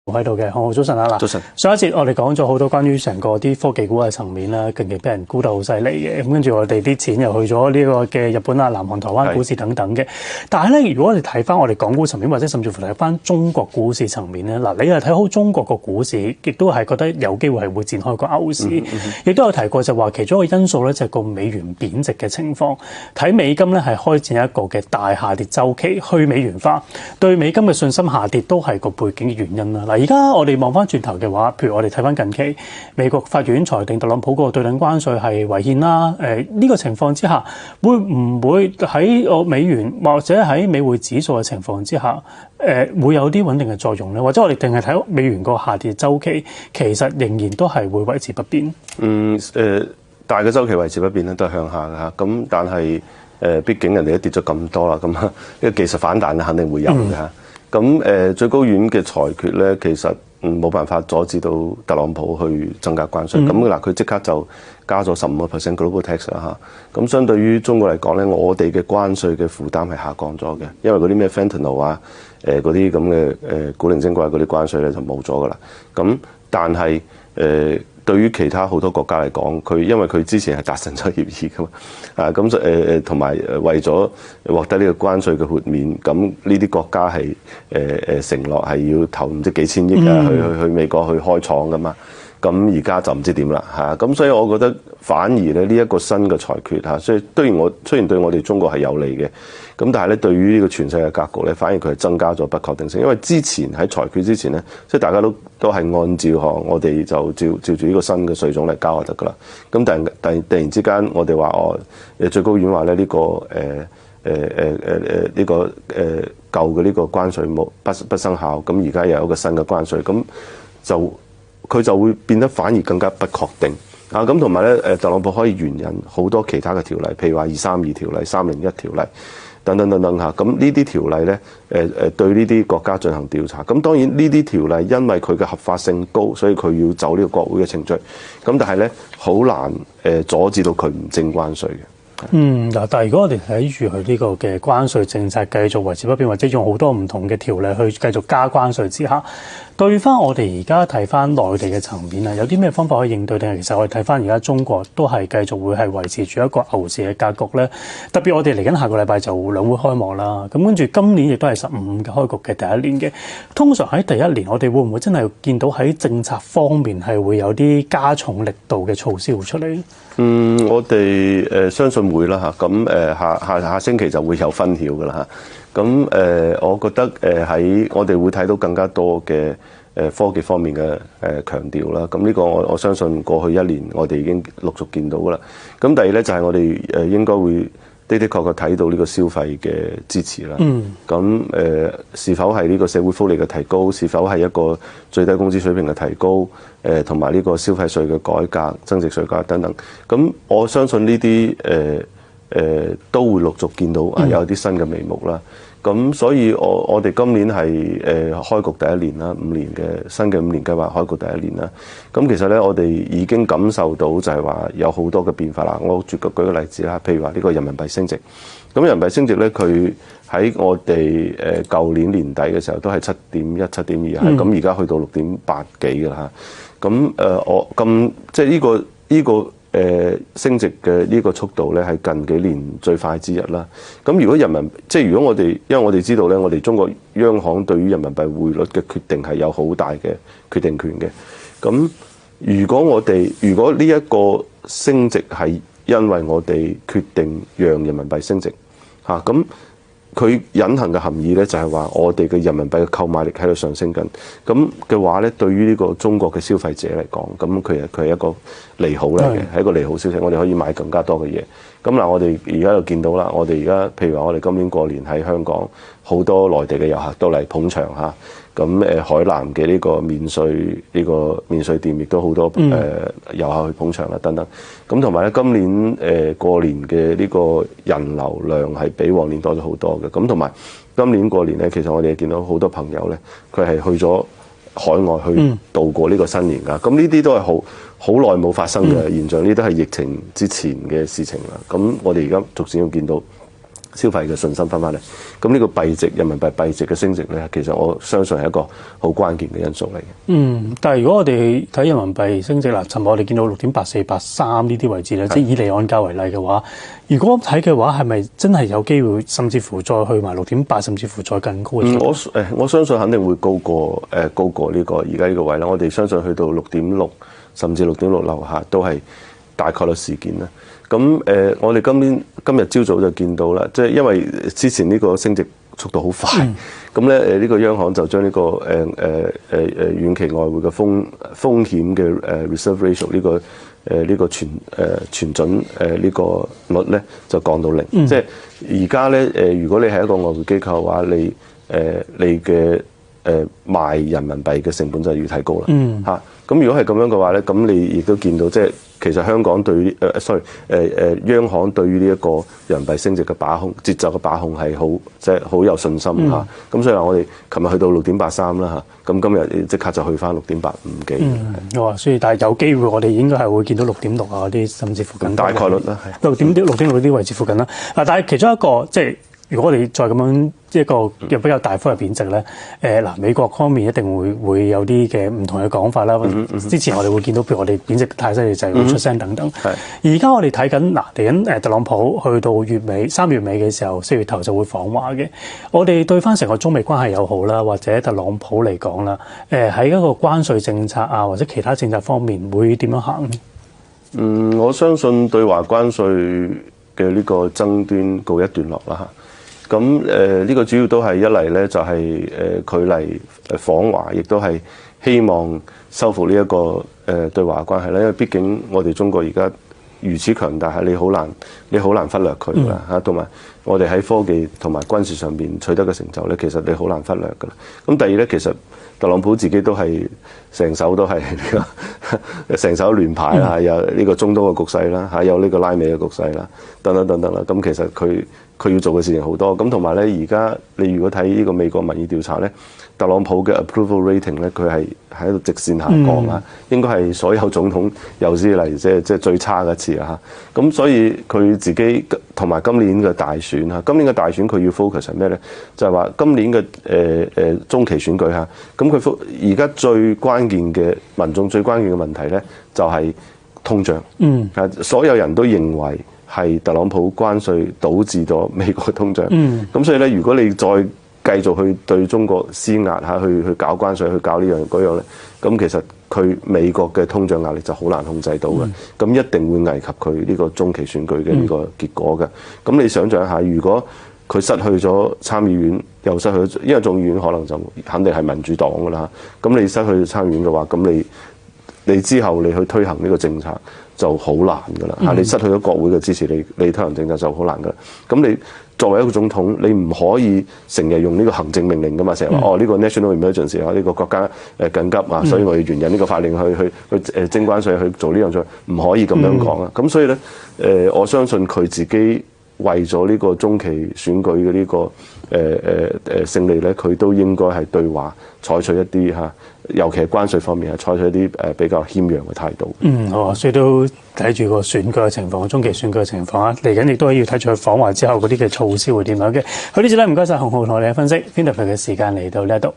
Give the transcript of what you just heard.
喺度嘅，好早晨啊！嗱，早晨。上一節我哋講咗好多關於成個啲科技股嘅層面啦，近期俾人沽得好犀利嘅，咁跟住我哋啲錢又去咗呢個嘅日本啊、南韓、台灣股市等等嘅。但係咧，如果我哋睇翻我哋港股層面，或者甚至乎睇翻中國股市層面咧，嗱，你係睇好中國個股市，亦都係覺得有機會係會展開個牛市，亦都有提過就話其中一個因素咧就係個美元貶值嘅情況，睇美金咧係開展一個嘅大下跌週期，去美元化，對美金嘅信心下跌都係個背景嘅原因啦。嗱，而家我哋望翻轉頭嘅話，譬如我哋睇翻近期美國法院裁定特朗普嗰個對等關稅係違憲啦。呢個情況之下，會唔會喺美元或者喺美匯指數嘅情況之下，會有啲穩定嘅作用咧？或者我哋定係睇美元個下跌週期，其實仍然都係會維持不變？大嘅週期維持不變咧，都係向下嘅嚇。咁但係畢竟人哋都跌咗咁多啦，咁呢個技術反彈肯定會有嘅嚇。咁最高院嘅裁決咧，其實冇辦法阻止到特朗普去增加關稅。咁嗱，佢即刻就加咗15% global tax 啦嚇。咁相對於中國嚟講咧，我哋嘅關稅嘅負擔係下降咗嘅，因為嗰啲咩 fentanyl 啊，嗰啲咁嘅古靈精怪嗰啲關稅咧就冇咗噶啦。咁但係對於其他好多國家嚟講，因為佢之前係達成咗協議噶嘛，咁同埋為咗獲得呢個關稅嘅豁免，咁呢啲國家係承諾係要投唔知幾千億啊，去美國去開廠噶嘛。咁而家就唔知點啦嚇，咁所以我覺得反而咧呢一個新嘅裁決嚇，雖然對我哋中國係有利嘅，咁但係咧對於呢個全世界格局咧，反而佢係增加咗不確定性。因為之前喺裁決之前咧，即係大家都係按照我哋就照住呢個新嘅稅種嚟交就得噶啦。咁突然之間我哋話最高院話咧呢個舊嘅呢個關稅不生效，咁而家又有一個新嘅關稅，咁佢就會變得反而更加不確定啊！咁同埋咧，特朗普可以援引好多其他嘅條例，譬如話232條例、301條例等等等等嚇。咁呢啲條例咧，對呢啲國家進行調查。咁當然呢啲條例因為佢嘅合法性高，所以佢要走呢個國會嘅程序。咁但係咧，好難阻止到佢唔徵關稅嘅。嗱，但係如果我哋睇住佢呢個嘅關稅政策繼續維持不變，或者用好多唔同嘅條例去繼續加關稅之下，對翻我哋而家睇翻內地嘅層面啊，有啲咩方法可以應對？定係其實我哋睇翻而家中國都係繼續會係維持住一個牛市嘅格局咧？特別我哋嚟緊下個禮拜就兩會開幕啦，咁跟住今年亦都係15嘅開局嘅第一年嘅。通常喺第一年，我哋會唔會真係見到喺政策方面係會有啲加重力度嘅措施會出嚟？我哋相信會啦嚇，咁下星期就會有分曉噶啦嚇，咁我覺得喺我哋會睇到更加多嘅科技方面嘅強調啦，咁呢個我相信過去一年我哋已經陸續見到噶啦。咁第二咧就係我哋應該會的確睇到呢個消費嘅支持啦。咁是否係呢個社會福利嘅提高，是否係一個最低工資水平嘅提高，同埋呢個消費稅嘅改革、增值稅改革等等。咁我相信呢啲都會陸續見到有啲新嘅眉目啦。咁所以我哋今年係開局第一年啦，5年嘅新嘅5年計劃開局第一年啦。咁其實咧，我哋已經感受到就係話有好多嘅變化啦。我舉個例子啦，譬如話呢個人民幣升值。咁人民幣升值咧，佢喺我哋舊年年底嘅時候都係7.1、7.2，咁而家去到6.8幾㗎啦。咁即係呢個升值嘅呢個速度咧，係近幾年最快之一啦。咁如果如果因為我哋知道咧，我哋中國央行對於人民幣匯率嘅決定係有好大嘅決定權嘅。咁如果呢一個升值係因為我哋決定讓人民幣升值嚇，咁佢隱含嘅含義咧就係話我哋嘅人民幣嘅購買力喺度上升緊，咁嘅話咧，對於呢個中國嘅消費者嚟講，咁佢係一個利好嚟嘅，係一個利好消息，我哋可以買更加多嘅嘢。咁嗱，我哋而家就見到啦，我哋而家譬如話我哋今年過年喺香港，好多內地嘅遊客都嚟捧場嚇。咁海南嘅呢個免稅店亦都好多遊客去捧場啦等等。咁同埋咧，今年過年嘅呢個人流量係比往年多咗好多嘅。咁同埋今年過年咧，其實我哋見到好多朋友咧，佢係去咗海外去度過呢個新年㗎。咁呢啲都係好耐冇發生嘅現象，呢啲係疫情之前嘅事情啦。咁我哋而家逐漸要見到消費嘅信心翻返嚟。咁呢個幣值人民幣幣值嘅升值咧，其實我相信係一個好關鍵嘅因素嚟嘅。但係如果我哋睇人民幣升值啦，尋日我哋見到6.84、83呢啲位置咧，即係以離岸價為例嘅話，如果睇嘅話，係咪真係有機會，甚至乎再去埋6.8，甚至乎再更高嘅？我相信肯定會高過呢個而家呢個位啦。我哋相信去到6.6，甚至6.6樓下都係大概率事件啦。咁我哋今日朝早就見到啦，即係因為之前呢個升值速度好快，咁咧呢個央行就將呢個遠期外匯嘅風險嘅reserve ratio 呢個存準呢個率咧就降到0。即係而家咧如果你係一個外匯機構嘅話，你嘅賣人民幣嘅成本就要提高啦嚇。咁如果係咁樣嘅話咧，咁你亦都見到即係其實香港對於央行對於呢一個人民幣升值嘅節奏嘅把控係好有信心嚇。咁所以話我哋琴日去到6.83啦嚇，咁今日即刻就去翻6.85幾。所以但係有機會我哋應該係會見到6.6啊嗰啲，甚至附近大概率啦，係6.6啲位置附近啦。但係其中一個即係如果我哋再咁樣一個又比較大幅嘅貶值咧，美國方面一定會有啲嘅唔同嘅講法啦。之前我哋會見到，譬如我哋貶值得太犀利就係會出聲等等。而家我哋睇緊嚟緊特朗普去到月尾3月尾嘅時候，4月頭就會訪華嘅。我哋對翻成個中美關係又好啦，或者特朗普嚟講啦，喺一個關稅政策啊或者其他政策方面會點樣行呢？我相信對華關稅嘅呢個爭端告一段落啦嚇。咁呢個主要都係一嚟咧，就係佢嚟訪華，亦都係希望修復呢一個對華關係啦。因為畢竟我哋中國而家如此強大，係你好難忽略佢啦嚇。同埋我哋喺科技同埋軍事上邊取得嘅成就咧，其實你好難忽略噶啦。咁第二咧，其實特朗普自己都係成手都係成手亂牌啦，有呢個中東嘅局勢啦，嚇有呢個拉美嘅局勢啦，等等等等啦。咁其實佢要做嘅事情好多，咁同埋咧，而家你如果睇呢個美國民意調查咧，特朗普嘅 approval rating 咧，佢係喺度直線下降啊，應該係所有總統有史以嚟即係最差嘅一次啊嚇。咁所以佢自己同埋今年嘅大選嚇，今年嘅大選佢要 focus 係咩咧？就係話今年嘅中期選舉嚇，咁佢而家最關鍵嘅民眾最關鍵嘅問題咧，就係通脹。所有人都認為係特朗普關稅導致咗美國嘅通脹，咁所以咧，如果你再繼續去對中國施壓嚇，去搞關稅，去搞呢樣嗰樣咧，咁其實佢美國嘅通脹壓力就好難控制到嘅，咁一定會危及佢呢個中期選舉嘅呢個結果嘅。咁你想象下，如果佢失去咗參議院，又失去，因為眾議院可能就肯定係民主黨㗎啦，咁你失去參議院嘅話，咁你之後你去推行呢個政策就好難㗎啦嚇，你失去咗國會嘅支持，你推行政策就好難㗎啦。咁你作為一個總統，你唔可以成日用呢個行政命令㗎嘛，成日話呢個 national emergency 啊，呢個國家緊急啊，所以我要援引呢個法令去徵關稅，去做呢樣嘢，唔可以咁樣講啊。咁所以咧我相信佢自己為咗呢個中期選舉嘅呢個勝利咧，佢都應該係對華採取一啲嚇，尤其係關稅方面係採取一啲比較謙讓嘅態度。好啊，所以都睇住個選舉嘅情況，中期選舉嘅情況啊，嚟緊亦都要睇住佢訪華之後嗰啲嘅措施會點樣嘅。好，呢次咧唔該晒洪灝同我哋嘅分析，Vinterful嘅時間嚟到呢一度。